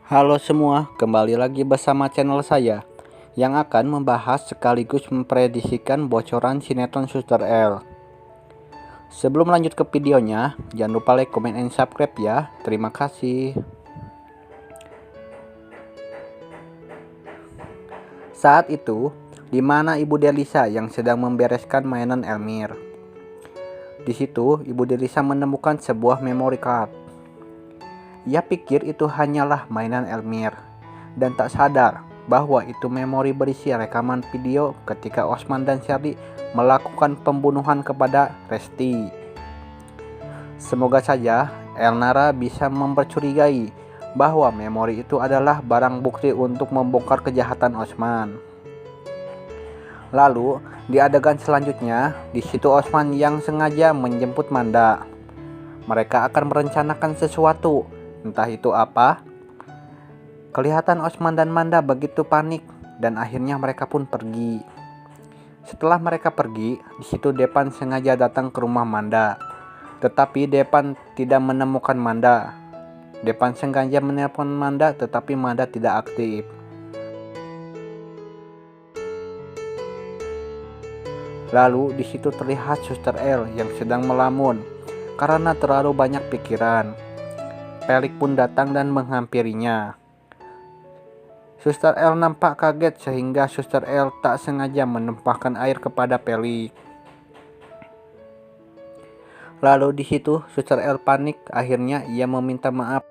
Halo semua, kembali lagi bersama channel saya yang akan membahas sekaligus memprediksikan bocoran sinetron Suster L. Sebelum lanjut ke videonya, jangan lupa like, comment, and subscribe ya. Terima kasih. Saat itu, di mana Ibu Delisa yang sedang membereskan mainan Elmir. Di situ, Ibu Delisa menemukan sebuah memory card. Ia pikir itu hanyalah mainan Elmir dan tak sadar bahwa itu memori berisi rekaman video ketika Osman dan Sherly melakukan pembunuhan kepada Resti. Semoga saja Elnara bisa mempercurigai bahwa memori itu adalah barang bukti untuk membongkar kejahatan Osman. Lalu di adegan selanjutnya, di situ Osman yang sengaja menjemput Manda. Mereka akan merencanakan sesuatu. Entah itu apa. Kelihatan Osman dan Manda begitu panik dan akhirnya mereka pun pergi. Setelah mereka pergi, di situ Depan sengaja datang ke rumah Manda. Tetapi Depan tidak menemukan Manda. Depan sengaja menelpon Manda tetapi Manda tidak aktif. Lalu di situ terlihat Suster L yang sedang melamun karena terlalu banyak pikiran. Pelik pun datang dan menghampirinya. Suster L nampak kaget sehingga Suster L tak sengaja menumpahkan air kepada Pelik. Lalu di situ Suster L panik, akhirnya ia meminta maaf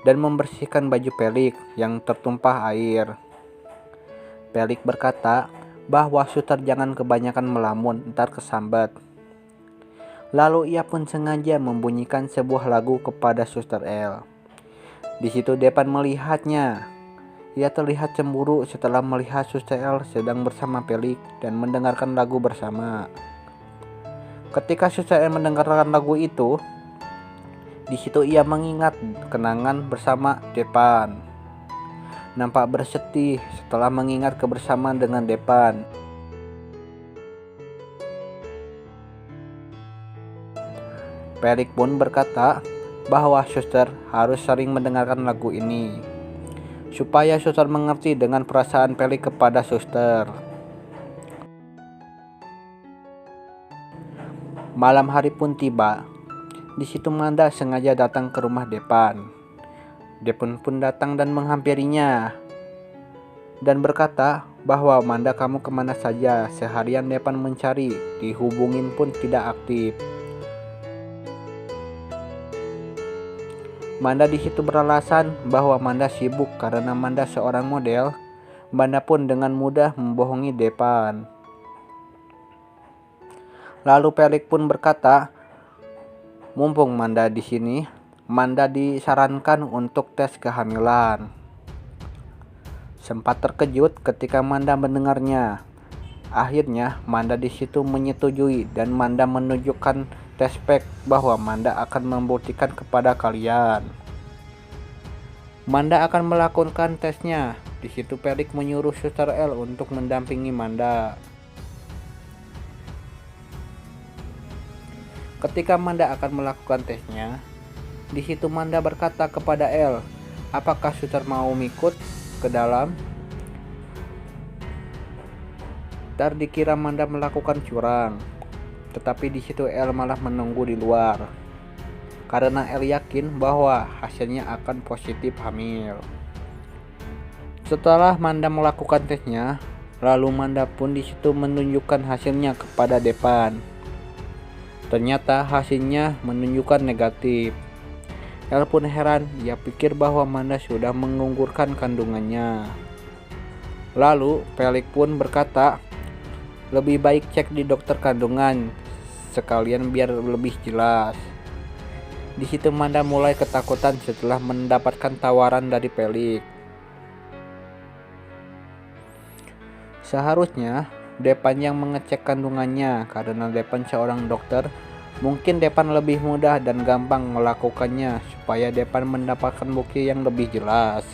dan membersihkan baju Pelik yang tertumpah air. Pelik berkata bahwa Suster jangan kebanyakan melamun, ntar kesambat. Lalu ia pun sengaja membunyikan sebuah lagu kepada Suster L. Di situ Depan melihatnya. Ia terlihat cemburu setelah melihat Suster L sedang bersama Pelik dan mendengarkan lagu bersama. Ketika Suster L mendengarkan lagu itu, di situ ia mengingat kenangan bersama Depan. Nampak bersedih setelah mengingat kebersamaan dengan Depan. Pelik pun berkata bahwa Suster harus sering mendengarkan lagu ini supaya Suster mengerti dengan perasaan Pelik kepada Suster. Malam hari pun tiba. Di situ Manda sengaja datang ke rumah Depan. Depan pun datang dan menghampirinya dan berkata bahwa Manda, kamu kemana saja? Seharian Depan mencari, dihubungin pun tidak aktif. Manda di situ beralasan bahwa Manda sibuk karena Manda seorang model. Manda pun dengan mudah membohongi Depan. Lalu Pelik pun berkata, mumpung Manda di sini, Manda disarankan untuk tes kehamilan. Sempat terkejut ketika Manda mendengarnya. Akhirnya Manda di situ menyetujui dan Manda menunjukkan tes pack bahwa Manda akan membuktikan kepada kalian. Manda akan melakukan tesnya. Di situ Pelik menyuruh Suster L untuk mendampingi Manda. Ketika Manda akan melakukan tesnya, di situ Manda berkata kepada L, apakah Suster mau ikut ke dalam? Ntar dikira Manda melakukan curang. Tetapi di situ L malah menunggu di luar karena L yakin bahwa hasilnya akan positif hamil. Setelah Manda melakukan tesnya, lalu Manda pun di situ menunjukkan hasilnya kepada Depan. Ternyata hasilnya menunjukkan negatif. L pun heran, ia pikir bahwa Manda sudah menggugurkan kandungannya. Lalu Pelik pun berkata, lebih baik cek di dokter kandungan sekalian biar lebih jelas. Di situ Manda mulai ketakutan setelah mendapatkan tawaran dari Pelik. Seharusnya Depan yang mengecek kandungannya karena Depan seorang dokter. Mungkin Depan lebih mudah dan gampang melakukannya supaya Depan mendapatkan bukti yang lebih jelas.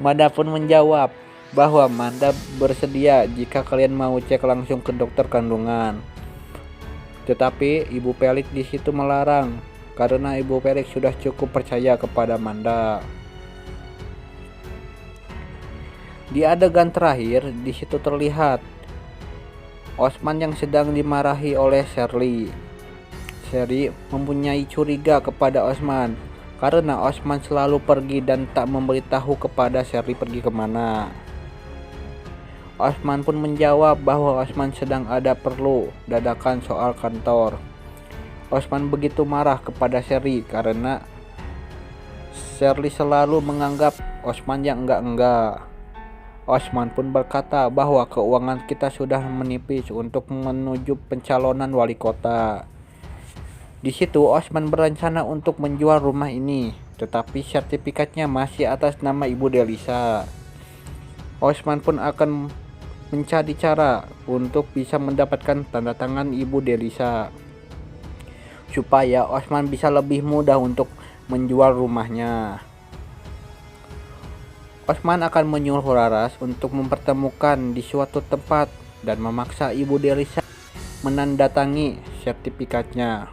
Manda pun menjawab bahwa Manda bersedia jika kalian mau cek langsung ke dokter kandungan. Tetapi Ibu Pelik di situ melarang karena Ibu Pelik sudah cukup percaya kepada Manda. Di adegan terakhir, di situ terlihat Osman yang sedang dimarahi oleh Shirley. Shirley mempunyai curiga kepada Osman karena Osman selalu pergi dan tak memberitahu kepada Shirley pergi kemana. Osman pun menjawab bahwa Osman sedang ada perlu dadakan soal kantor. Osman begitu marah kepada Shirley karena Shirley selalu menganggap Osman yang enggak-enggak. Osman pun berkata bahwa keuangan kita sudah menipis untuk menuju pencalonan wali kota. Di situ Osman berencana untuk menjual rumah ini, tetapi sertifikatnya masih atas nama Ibu Delisa. Osman pun akan mencari cara untuk bisa mendapatkan tanda tangan Ibu Delisa, supaya Osman bisa lebih mudah untuk menjual rumahnya. Osman akan menyuruh Laras untuk mempertemukan di suatu tempat dan memaksa Ibu Delisa menandatangani sertifikatnya.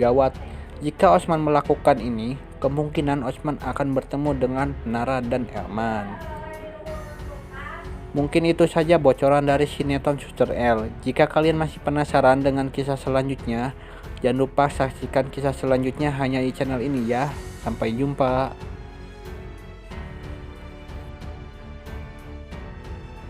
Gawat, jika Osman melakukan ini, kemungkinan Osman akan bertemu dengan Nara dan Elman. Mungkin itu saja bocoran dari sinetron Suster L. Jika kalian masih penasaran dengan kisah selanjutnya, jangan lupa saksikan kisah selanjutnya hanya di channel ini ya. Sampai jumpa.